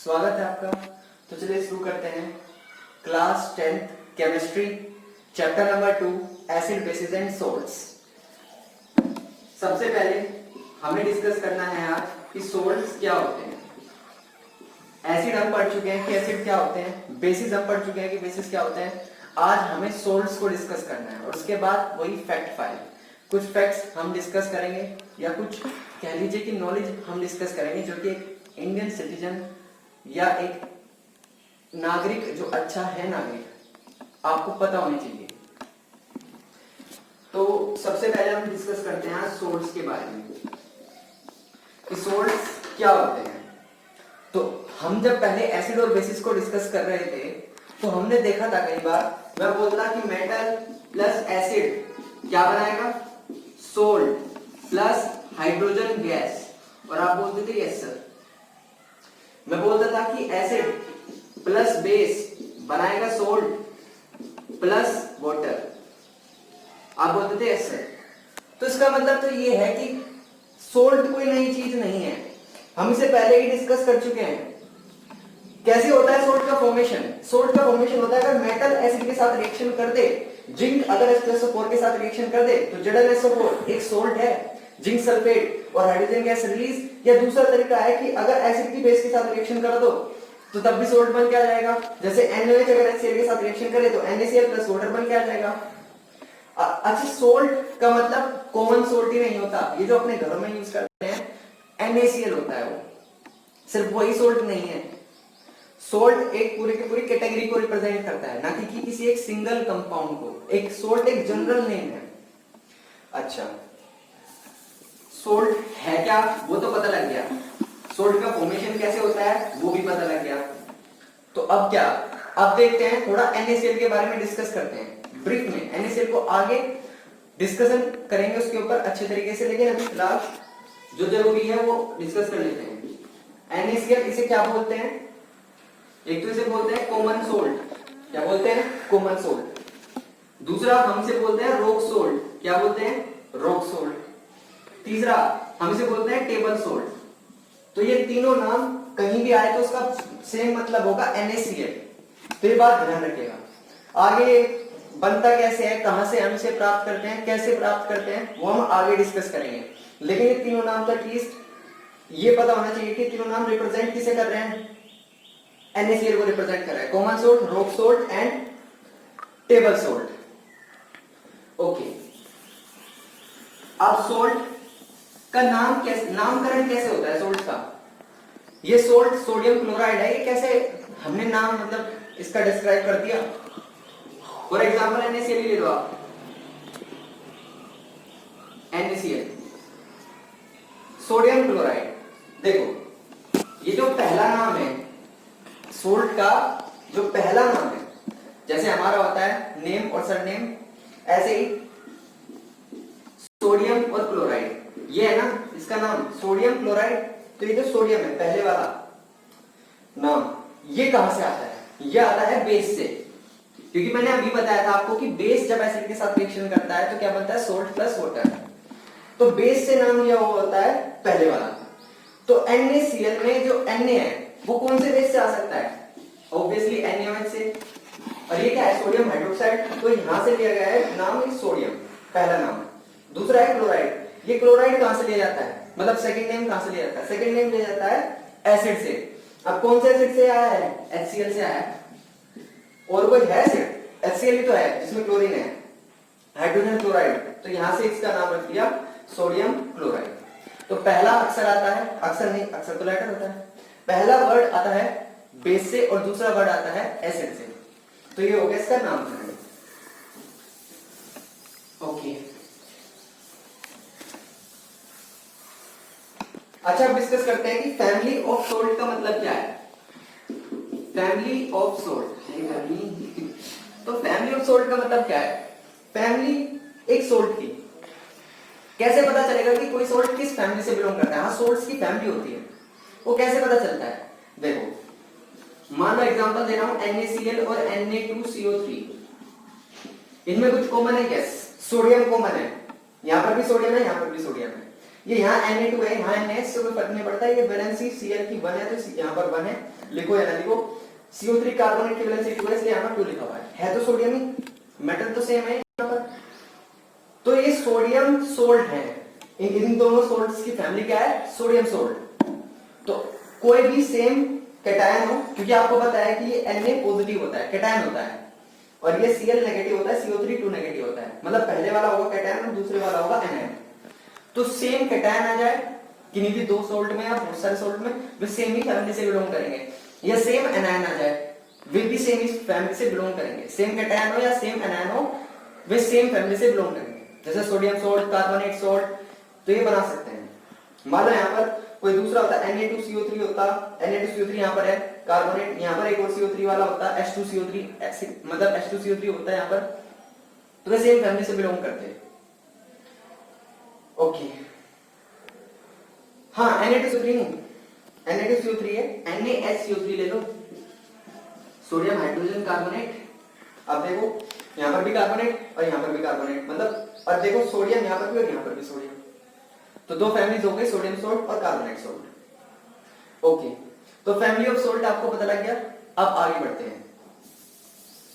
स्वागत है आपका। तो चलिए शुरू करते हैं। Class 10th chemistry chapter number 2 acid basis and salts. सबसे पहले हमें डिस्कस करना है आज कि सोल्ट्स क्या होते हैं। एसिड हम पढ़ चुके हैं कि एसिड क्या होते हैं, बेसिस हम पढ़ चुके हैं कि बेसिस क्या होते हैं। आज हमें सोल्ट्स को डिस्कस करना है और उसके बाद वही फैक्ट फाइल, कुछ फैक्ट्स हम डिस्कस करेंगे या कुछ कह लीजिए कि नॉलेज हम डिस्कस करेंगे जो कि एक इंडियन सिटीजन या एक नागरिक जो अच्छा है नागरिक आपको पता होनी चाहिए। तो सबसे पहले हम डिस्कस करते हैं सोल्ट्स के बारे में कि सोल्ट्स क्या होते हैं। तो हम जब पहले एसिड और बेसिस को डिस्कस कर रहे थे तो हमने देखा था कई बार, मैं बोलता कि मेटल प्लस एसिड क्या बनाएगा, सोल्ट प्लस हाइड्रोजन गैस, और आप बोलते थे यस सर। मैं बोलता था कि एसिड प्लस बेस बनाएगा सोल्ट प्लस वाटर, आप बोलते थे यस सर। तो इसका मतलब तो ये है कि सोल्ट कोई नई चीज नहीं है, हम इसे पहले ही डिस्कस कर चुके हैं। कैसे होता है सोल्ट का फॉर्मेशन? सोल्ट का फॉर्मेशन होता है अगर मेटल एसिड के साथ रिएक्शन कर दे, जिंक अगर H+O4 के साथ रिएक्शन कर दे तो ZnSO4 एक सोल्ट है, जिंक सल्फेट और हाइड्रोजन गैस रिलीज। या दूसरा तरीका है कि अगर एसिड की बेस के साथ रिएक्शन कर दो तो तब भी सोल्ट बन के आ जाएगा। जैसे NaOH अगर HCl के साथ रिएक्शन करे तो NaCl प्लस वाटर बन के आ जाएगा। अच्छा, सोल्ट का मतलब कॉमन सोल्ट ही नहीं होता, ये जो अपने घरों में यूज करते हैं NaCl होता है, वो सिर्फ वही सोल्ट नहीं है। सोल्ट एक पूरी की पूरी कैटेगरी को रिप्रेजेंट करता है, ना कि किसी एक सिंगल कंपाउंड को। एक सोल्ट एक जनरल नेम है। अच्छा, सोल्ट है क्या वो तो पता लग गया, सोल्ट का फॉर्मेशन कैसे होता है वो भी पता लग गया। तो अब क्या, अब देखते हैं थोड़ा NaCl के बारे में डिस्कस करते हैं ब्रीफ में। NaCl को आगे डिस्कशन करेंगे उसके ऊपर अच्छे तरीके से, लेकिन अभी फिलहाल जो जरूरी है वो डिस्कस कर लेते हैं। NaCl इसे क्या बोलते हैं? एक तो इसे बोलते हैं कॉमन सोल्ट, क्या बोलते हैं? Common salt. दूसरा हम इसे बोलते हैं रॉक सोल्ट, क्या बोलते हैं? Rock salt. तीसरा हम इसे बोलते हैं टेबल सोल्ट। तो ये तीनों नाम कहीं भी आए तो उसका सेम मतलब होगा NaCl, तो ये बात ध्यान रखिएगा। आगे बनता कैसे है, कहां से हम इसे प्राप्त करते हैं, कैसे प्राप्त करते हैं, वो हम आगे डिस्कस करेंगे। लेकिन ये तीनों नाम तो एटलीस्ट ये पता होना चाहिए कि तीनों नाम रिप्रेजेंट किसे कर रहे हैं? NaCl को रिप्रेजेंट कर रहा है, common salt, rock salt and table salt. Okay, अब सोल्ट का नाम कैसे, नामकरण कैसे होता है सोल्ट का? ये सोल्ट सोडियम क्लोराइड है, ये कैसे हमने नाम मतलब इसका डिस्क्राइब कर दिया। फॉर एग्जांपल NaCl ले लो आप, NaCl सोडियम क्लोराइड। देखो ये जो पहला नाम है सोल्ट का, जो पहला नाम है, जैसे हमारा होता है नेम और सरनेम, ऐसे ही सोडियम और क्लोराइड, ये है ना इसका नाम सोडियम क्लोराइड। तो ये जो सोडियम है पहले वाला नाम, ये कहां से आता है? ये आता है बेस से, क्योंकि मैंने अभी बताया था आपको कि बेस जब एसिड के साथ रिएक्शन करता है तो क्या बनता है? Salt plus water. तो बेस से नाम लिया हुआ होता है पहले वाला। तो NaCl में जो Na है वो कौन से बेस से आ सकता है? ऑब्वियसली NaOH से। और ये क्या है? सोडियम हाइड्रोक्साइड, तो यहां से लिया गया है नाम सोडियम, पहला नाम। दूसरा है क्लोराइड, ये क्लोराइड कहां से लिया जाता है, मतलब सेकंड नेम कहां से लिया जाता है? सेकंड नेम लिया जाता है एसिड से। अब कौन से एसिड से आया है? HCl से आया है। और कोई है एसिड? HCl ही तो है जिसमें क्लोरीन है, हाइड्रोजन क्लोराइड, तो यहां से इसका नाम रख दिया सोडियम क्लोराइड। तो पहला अक्षर आता है, अक्षर नहीं, अक्षर तो लेटर होता है, पहला वर्ड आता है बेस से और दूसरा वर्ड आता है एसिड से। तो ये हो गया इसका नामकरण। ओके, अच्छा अब डिस्कस करते हैं कि फैमिली ऑफ सोल्ट का मतलब क्या है। फैमिली ऑफ सोल्ट, तो फैमिली ऑफ सोल्ट का मतलब क्या है? फैमिली एक सोल्ट की, कैसे पता चलेगा कि कोई सोल्ट किस फैमिली से बिलोंग करता है? हाँ, सोल्ट्स की फैमिली होती है, वो कैसे पता चलता है? देखो मान लो एग्जांपल दे रहा हूं NaCl और Na2CO3, इनमें कुछ कॉमन है? यस, सोडियम कॉमन है, यहां पर भी सोडियम है, यहां पर भी सोडियम है। ये यहाँ Na2 है, यहाँ Na, इससे कोई फर्क नहीं पड़ता। ये वैलेंसी Cl की 1 है तो यहाँ पर 1 है, लिखो या ना लिखो। CO3 कार्बोनेट की वैलेंसी 2 है, इसलिए यहाँ पर 2 लिखा हुआ है तो सोडियम ही, मेटल तो सेम है यहाँ पर। तो ये सोडियम सोल्ट है, इन दोनों सोल्ट्स की फैमिली क्या है, सोडियम सोल्ट। तो कोई भी सेम कैटायन हो, क्योंकि आपको पता है कि ये Na पॉजिटिव होता है, कैटायन होता है, और ये Cl नेगेटिव होता है, CO3 2 नेगेटिव होता है, मतलब पहले वाला होगा कैटायन और दूसरे वाला होगा एनायन। तो सेम कैटायन आ जाए किन्हीं भी दो सोल्ट में या बहुत सारे सोल्ट में, वे सेम ही फैमिली से बिलोंग करेंगे, या सेम एनायन आ जाए वे भी सेम ही फैमिली से बिलोंग करेंगे। सेम कैटायन हो या सेम एनायन हो, वे सेम फैमिली से बिलोंग करेंगे। जैसे सोडियम सोल्ट, कार्बोनेट सोल्ट, तो ये बना सकते हैं। मान लो यहाँ पर कोई दूसरा होता है, Na2CO3 होता, Na2CO3 यहाँ पर है, कार्बोनेट यहाँ पर एक और CO3 वाला होता है, H2CO3 मतलब H2CO3 होता है यहाँ पर, तो वे सेम फैमिली से बिलोंग करते हैं। ओके, हाँ Na2CO3 नहीं, Na2CO3 है, NaHCO3 ले लो, सोडियम हाइड्रोजन कार्बोनेट। अब देखो यहाँ पर भी कार्बोनेट और यहाँ पर भी कार्बोनेट, मतलब और देखो सोडियम यहाँ पर भी और यहाँ पर भी सोडियम, तो दो फैमिलीज हो गई, सोडियम सोल्ट और कार्बोनेट सोल्ट। ओके, तो फैमिली ऑफ सोल्ट आपको पता लग गया। अब आगे बढ़ते हैं।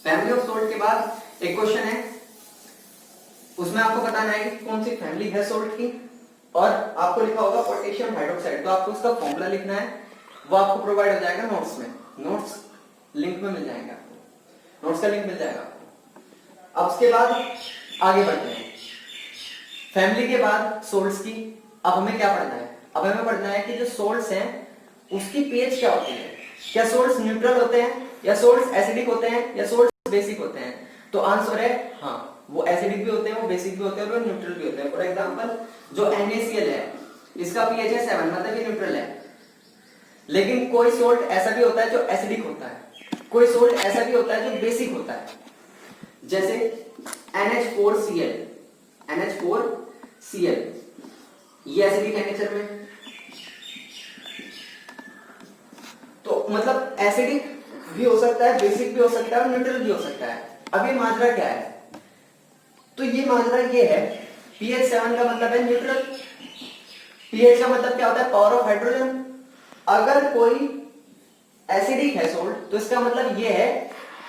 फैमिली ऑफ सोल्ट के बाद एक क्वेश्चन है, उसमें आपको बताना है कि कौन सी फैमिली है सोल्ट की, और आपको लिखा होगा पोटेशियम हाइड्रोक्साइड, तो आपको उसका फॉर्मूला लिखना है, वो आपको प्रोवाइड हो जाएगा नोट्स में, नोट्स लिंक में मिल जाएगा, नोट्स का लिंक मिल जाएगा। अब उसके बाद आगे बढ़ते हैं। फैमिली के बाद सोल्ट्स की, अब हमें क्या पढ़ना है, अब हमें पढ़ना है कि जो सोल्ट्स हैं उसकी पीएच क्या होती है, क्या सोल्ट्स न्यूट्रल होते हैं, या सोल्ट्स एसिडिक होते हैं, या सोल्ट्स बेसिक होते हैं। तो आंसर है हाँ, वो एसिडिक भी होते हैं, वो बेसिक भी होते हैं, और वो न्यूट्रल भी होते हैं। फॉर एग्जांपल जो NaCl है, इसका पीएच है 7, मतलब ये न्यूट्रल है। लेकिन कोई सोल्ट ऐसा भी होता है जो एसिडिक होता है, कोई सोल्ट ऐसा भी होता है जो बेसिक होता है, जैसे NH4Cl, NH4Cl ये एसिडिक है नेचर में, तो मतलब एसिडिक भी हो सकता है, बेसिक भी हो सकता है और न्यूट्रल भी हो सकता है। अब ये माजरा क्या है, तो ये माजरा ये है, pH 7 का मतलब है न्यूट्रल, pH का मतलब क्या होता है, पावर ऑफ हाइड्रोजन। अगर कोई एसिडिक है सोल्ट, तो इसका मतलब ये है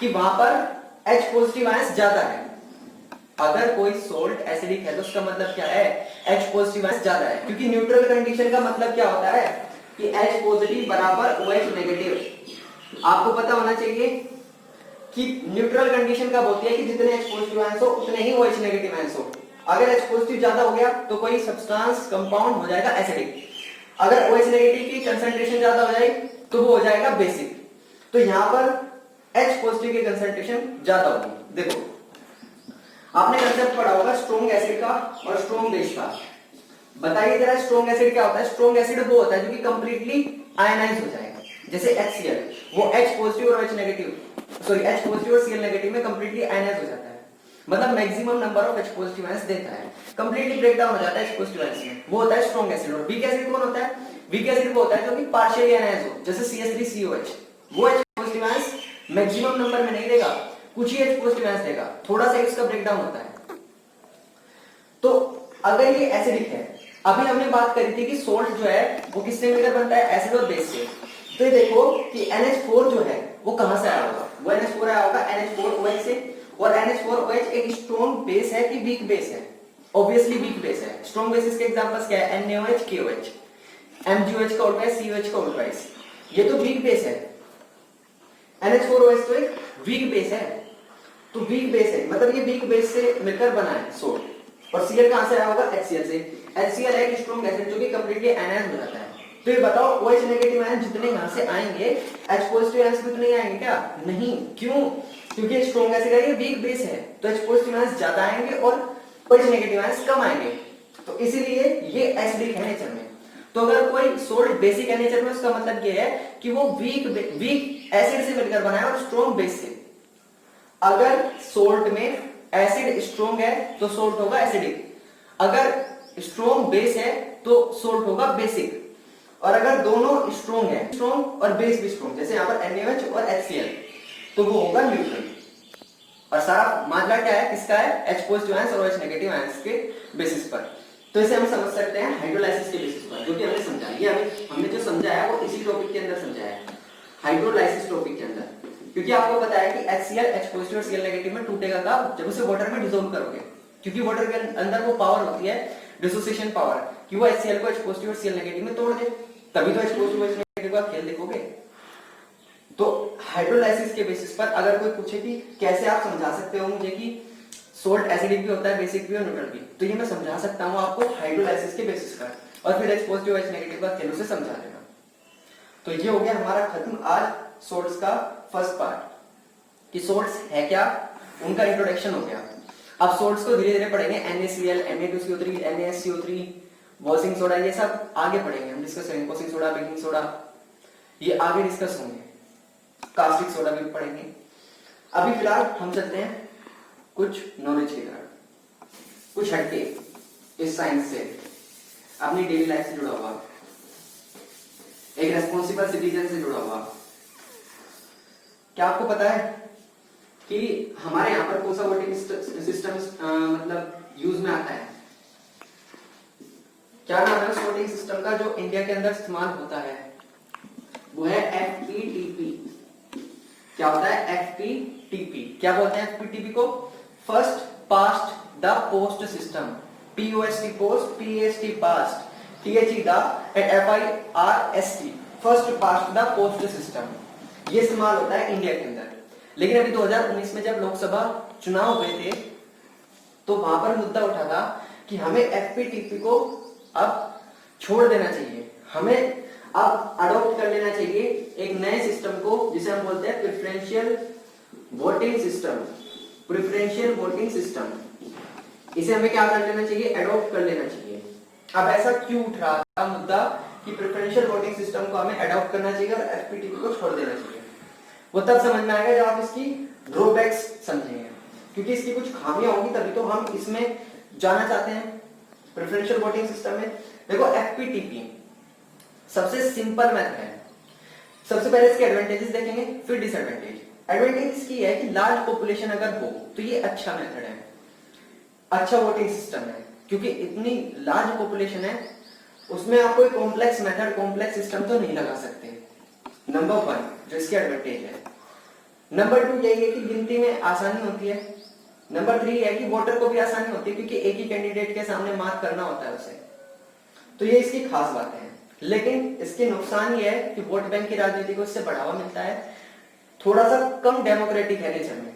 कि वहां पर H पॉजिटिव आयंस ज्यादा है। अगर कोई सोल्ट एसिडिक है तो उसका मतलब क्या है, H पॉजिटिव आयंस ज्यादा है, क्योंकि न्यूट्रल कंडीशन का मतलब क्या होता है कि H पॉजिटिव बराबर OH नेगेटिव। आपको पता होना चाहिए कि न्यूट्रल कंडीशन कब होती है कि जितने H पॉजिटिव आयंस हो उतने ही OH नेगेटिव आयंस हो। अगर H पॉजिटिव ज्यादा हो गया तो कोई सब्सटेंस कंपाउंड हो जाएगा एसिडिक, अगर OH नेगेटिव की कंसंट्रेशन ज्यादा हो जाए तो वो हो जाएगा बेसिक। तो यहां पर H पॉजिटिव की कंसंट्रेशन ज्यादा होगी। देखो आपने कंसेप्ट पढ़ा होगा स्ट्रॉन्ग एसिड का और स्ट्रॉन्ग बेस का, बताइए जरा स्ट्रॉन्ग एसिड क्या होता है। स्ट्रॉन्ग एसिड वो होता है जो कि कंप्लीटली आयनाइज हो जाएगा, जैसे HCl, वो H पॉजिटिव और H negative, sorry H positive और Cl नेगेटिव में कंप्लीटली आयनाइज हो जाता है, मतलब maximum number of H positive ions देता है, कंप्लीटली ब्रेक डाउन हो जाता है H पॉजिटिव आयंस में, वो होता है स्ट्रॉन्ग एसिड। और वीक एसिड कौन होता है, वीक एसिड वो होता है जो कि पार्शियली आयनाइज हो, जैसे CH3COH, वो H positive ions maximum number में नहीं देगा, कुछ ही H पॉजिटिव आयंस देगा, थोड़ा सा इसका ब्रेक डाउन होता है। तो अगर ये एसिडिक है, अभी हमने बात करी थी कि सोल्ट जो है वो किससे मिलकर बनता है, एसिड और बेस से। तो ये देखो कि NH4 जो है वो कहां से आया होगा, वो NH4 आया होगा NH4OH से, और NH4OH एक स्ट्रॉन्ग बेस है कि वीक बेस है, ऑब्वियसली वीक बेस है। स्ट्रॉन्ग बेसिस के एग्जांपल्स क्या है, NaOH, KOH, MgOH का उल्टा है, COH का उल्टा है, ये तो वीक बेस है। NH4OH तो एक वीक बेस है, तो वीक बेस है मतलब ये वीक बेस से मिलकर बना है सोल्ट। और Cl कहां से आया होगा, HCl से। HCl है एक स्ट्रॉन्ग एसिड जो कि कंप्लीटली आयनाइज हो जाता है। तो ये बताओ OH नेगेटिव आयन जितने यहां से आएंगे H पॉजिटिव आयंस भी उतने ही आएंगे क्या, नहीं, क्यों, क्योंकि स्ट्रॉन्ग एसिड है, ये वीक बेस है, तो H पॉजिटिव आयंस ज्यादा आएंगे और OH नेगेटिव आयंस कम आएंगे, तो इसीलिए ये एसिडिक है नेचर में। तो अगर कोई सोल्ट बेसिक है नेचर में, उसका मतलब ये है कि वो वीक एसिड से मिलकर बना है और स्ट्रॉन्ग बेस से। अगर सोल्ट में एसिड स्ट्रॉन्ग है तो सोल्ट होगा एसिडिक, अगर स्ट्रॉन्ग बेस है तो सोल्ट होगा बेसिक, और अगर दोनों स्ट्रॉन्ग है, स्ट्रॉन्ग और बेस भी स्ट्रॉन्ग, जैसे यहाँ पर NaOH और HCl, तो वो होगा न्यूट्रल। और सारा मामला क्या है, किसका है, H पॉजिटिव आयंस और OH नेगेटिव आयंस के बेसिस पर। तो इसे हम समझ सकते हैं हाइड्रोलाइसिस के बेसिस पर, जो कि हमने समझा। ये हमने जो समझा है वो इसी टॉपिक के अंदर समझा है, हाइड्रोलाइसिस टॉपिक के अंदर। क्योंकि आपको पता है कि HCl H पॉजिटिव और Cl नेगेटिव में टूटेगा कब? जब उसे वाटर में डिसोल्व करोगे। क्योंकि वाटर के अंदर वो पावर होती है डिसोसिएशन पावर, कि वो HCl को H पॉजिटिव और Cl नेगेटिव में तोड़ दे, तभी तो H पॉजिटिव और H नेगेटिव का खेल देखोगे। तो हाइड्रोलाइसिस के बेसिस पर अगर कोई पूछे कि कैसे आप समझा सकते हो मुझे कि सोल्ट एसिडिक भी होता है, बेसिक भी और न्यूट्रल भी, तो ये मैं समझा सकता हूँ आपको हाइड्रोलाइसिस के बेसिस पर, और फिर H पॉजिटिव H नेगेटिव का खेल उसे समझा देना। तो ये हो गया हमारा खत्म आज सोल्ट्स का फर्स्ट पार्ट कि सोल्ट्स है क्या, उनका इंट्रोडक्शन हो गया। अब सोल्ट्स को धीरे धीरे पढ़ेंगे, NaCl, Na2CO3, NaSCO3, washing soda, ये सब आगे पढ़ेंगे, हम डिस्कस करेंगे। वॉशिंग सोडा, बेकिंग सोडा, ये आगे डिस्कस होंगे। कास्टिक सोडा भी पढ़ेंगे। अभी फिलहाल हम चलते हैं कुछ नॉलेज की तरफ, कुछ हटके इस साइंस से, अपनी डेली लाइफ से जुड़ा हुआ, एक रेस्पॉन्सिबल सिटीजन से जुड़ा हुआ। क्या आपको पता है कि हमारे यहाँ पर कौन सा वोटिंग सिस्टम मतलब यूज में आता है? क्या नाम है उस वोटिंग सिस्टम का जो इंडिया के अंदर इस्तेमाल होता है? वो है FPTP। क्या होता है FPTP? क्या बोलते हैं FPTP को? First past the post system. POST post, PAST past, THE the end FIRST first past the post system. ये इस्तेमाल होता है इंडिया के अंदर। लेकिन अभी 2019 में जब लोकसभा चुनाव हुए थे तो वहां पर मुद्दा उठा था कि हमें FPTP को अब छोड़ देना चाहिए, हमें अब अडॉप्ट कर लेना चाहिए एक नए सिस्टम को, जिसे हम बोलते हैं preferential voting system. Preferential voting system, इसे हमें क्या कर लेना चाहिए? अडॉप्ट कर लेना चाहिए। अब ऐसा क्यों उठ रहा था मुद्दा कि प्रेफरेंशियल वोटिंग सिस्टम को हमें अडॉप्ट करना चाहिए और FPTP को छोड़ देना चाहिए? वो तब समझ में आएगा जब आप इसकी ड्रॉबैक्स समझेंगे, क्योंकि इसकी कुछ खामियां होंगी तभी तो हम इसमें जाना चाहते हैं प्रेफरेंशियल वोटिंग सिस्टम में। देखो FPTP सबसे सिंपल मेथड है। सबसे पहले इसके एडवांटेजेस देखेंगे, फिर डिसएडवांटेज। एडवांटेज इसकी है कि लार्ज पॉपुलेशन अगर हो तो ये अच्छा मेथड है, अच्छा वोटिंग सिस्टम है, क्योंकि इतनी लार्ज पॉपुलेशन है, उसमें आप कोई कॉम्प्लेक्स मेथड, कॉम्प्लेक्स सिस्टम तो नहीं लगा सकते। नंबर 1 जो इसकी एडवांटेज है। नंबर 2 यही है कि गिनती में आसानी होती है। नंबर 3 है कि वोटर को भी आसानी होती है, क्योंकि एक ही कैंडिडेट के सामने मार्क करना होता है उसे। तो ये इसकी खास बातें हैं। लेकिन इसके नुकसान ये है कि वोट बैंक की राजनीति को इससे बढ़ावा मिलता है, थोड़ा सा कम डेमोक्रेटिक है नेचर में,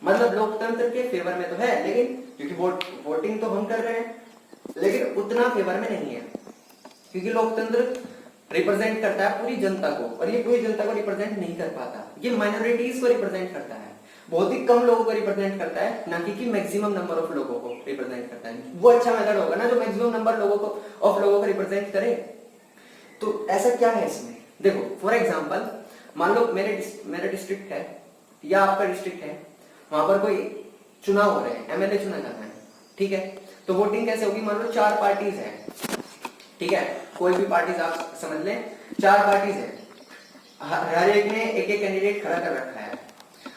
मतलब लोकतंत्र के फेवर में तो है, लेकिन क्योंकि वोटिंग तो हम कर रहे हैं, लेकिन उतना फेवर में नहीं है, क्योंकि लोकतंत्र रिप्रेजेंट करता है पूरी जनता को, और ये पूरी जनता को रिप्रेजेंट नहीं कर पाता। ये माइनॉरिटीज को रिप्रेजेंट करता है, बहुत ही कम लोगों को रिप्रेजेंट करता है, ना कि मैक्सिमम नंबर ऑफ लोगों को रिप्रेजेंट करता है। वो अच्छा मेथड होगा ना जो मैक्सिमम नंबर लोगों को रिप्रेजेंट करे। तो ऐसा क्या है इसमें? देखो फॉर एग्जांपल, मान लो मेरा डिस्ट्रिक्ट है या आपका डिस्ट्रिक्ट है, वहां पर कोई चुनाव हो रहे हैं, MLA चुना जाना है, ठीक है? तो वोटिंग कैसे होगी? मान लो 4 पार्टीज है, ठीक है? कोई भी पार्टीज आप समझ लें, 4 पार्टीज है, हर एक ने एक एक कैंडिडेट खड़ा कर रखा है।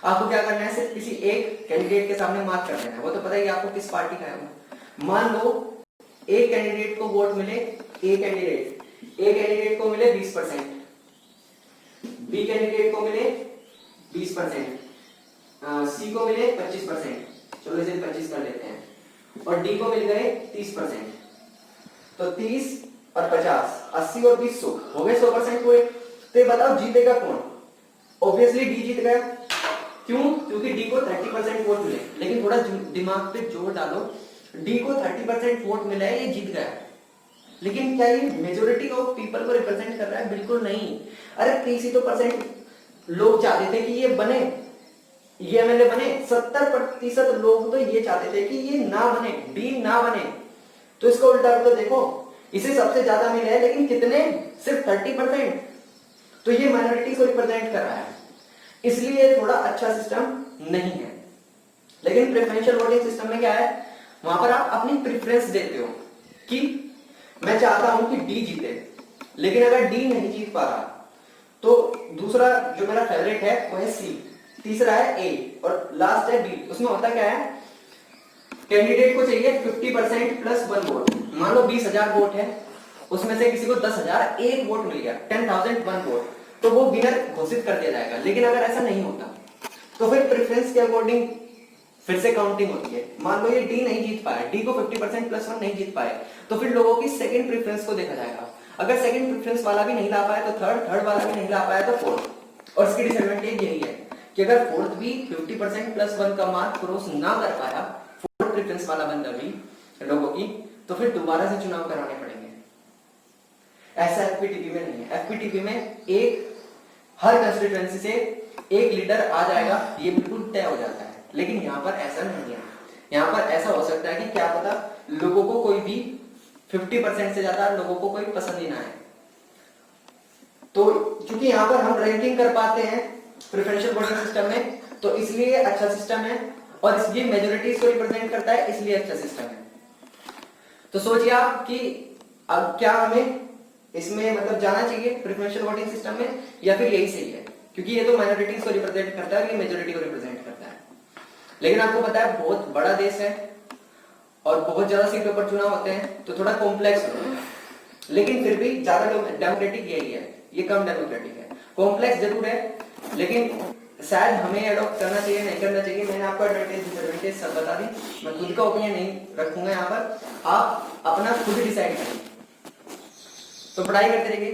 आपको क्या करना है? सिर्फ किसी एक कैंडिडेट के सामने मार्क कर देना है, वो तो पता ही आपको किस पार्टी का है वो। मान लो एक कैंडिडेट को वोट मिले, ए कैंडिडेट को मिले 20%, बी कैंडिडेट को मिले 20%, सी को मिले 25%, चलो इसे 25 कर लेते हैं, और डी को मिल गए 30%। तो 30 और 50, 80 और 20 100 हो गए, 100% हुए। तो ये बताओ जीतेगा कौन? ऑब्वियसली डी जीत गया। क्यों? क्योंकि डी को 30% वोट मिले। लेकिन थोड़ा दिमाग पे जोर डालो, डी को 30% वोट मिला है, ये जीत गया, लेकिन क्या ये मेजोरिटी ऑफ पीपल को रिप्रेजेंट कर रहा है? बिल्कुल नहीं। अरे 30% लोग चाहते थे कि ये बने, ये MLA बने, 70% लोग तो ये चाहते थे कि ये ना बने, डी ना बने। तो इसका उल्टा तो देखो, इसे सबसे ज्यादा मिला है, लेकिन कितने? सिर्फ 30%। तो ये माइनॉरिटी को रिप्रेजेंट कर रहा है, इसलिए थोड़ा अच्छा सिस्टम नहीं है। लेकिन प्रेफरेंशियल वोटिंग सिस्टम में क्या है? वहां पर आप अपनी प्रेफरेंस देते हो कि मैं चाहता हूं कि डी जीते, लेकिन अगर डी नहीं जीत पा रहा तो दूसरा जो मेरा फेवरेट है वो है सी, तीसरा है ए, और लास्ट है बी। उसमें होता क्या है? कैंडिडेट को चाहिए 50% +1 वोट। मान लो 20,000 वोट है, उसमें से किसी को 10,000 एक वोट मिल गया, 10,000 वन वोट, तो वो विनर घोषित कर दिया जाएगा। लेकिन अगर ऐसा नहीं होता तो फिर प्रेफरेंस के अकॉर्डिंग फिर से काउंटिंग होती है। मान लो ये डी नहीं जीत पाया, डी को 50% प्लस वन नहीं जीत पाए, तो फिर लोगों की सेकंड प्रेफरेंस को देखा जाएगा। अगर सेकंड प्रेफरेंस वाला भी नहीं ला पाया तो थर्ड, थर्ड वाला भी नहीं ला पाया तो फोर्थ। और इसकी डिसएडवांटेज यही है कि अगर फोर्थ भी 50% प्लस वन का मार्क क्रॉस ना कर पाया, फोर्थ प्रेफरेंस वाला बंदा भी लोगों की, तो फिर दोबारा से चुनाव कराने पड़ेंगे। ऐसा एफपीटीपी में नहीं है। एफपीटीपी में एक हर कंस्टिट्यूएंसी से एक लीडर आ जाएगा, ये बिल्कुल तय हो जाता है। लेकिन यहाँ पर ऐसा नहीं है। यहाँ पर ऐसा हो सकता है कि क्या पता लोगों को कोई भी 50% से ज्यादा लोगों को कोई पसंद ही ना आए। तो क्योंकि यहाँ पर हम रैंकिंग कर पाते हैं प्रेफरेंशियल वोटिंग सिस्टम में, तो इसलिए अच्छा सिस्टम है। और इसलिए मेजोरिटीज को रिप्रेजेंट करता है, इसलिए अच्छा सिस्टम है। तो सोचिए आप कि अब क्या हमें इसमें मतलब जाना चाहिए प्रेफरेंशियल वोटिंग सिस्टम में, या फिर यही सही है? क्योंकि ये तो माइनॉरिटीज को रिप्रेजेंट करता है, ये मेजोरिटी को रिप्रेजेंट करता है। लेकिन आपको पता है बहुत बड़ा देश है और बहुत ज्यादा सीटों पर चुनाव होते हैं, तो थोड़ा कॉम्प्लेक्स होता है। लेकिन फिर भी ज्यादा डेमोक्रेटिक यही है, ये कम डेमोक्रेटिक है। कॉम्प्लेक्स जरूर है, लेकिन शायद हमें एडॉप्ट करना चाहिए, नहीं करना चाहिए। मैंने आपको एडवांटेज डिसएडवांटेज सब बता दी, मैं खुद का ओपिनियन नहीं रखूंगा यहाँ पर, आप अपना खुद डिसाइड करें। तो पढ़ाई करते रहिए।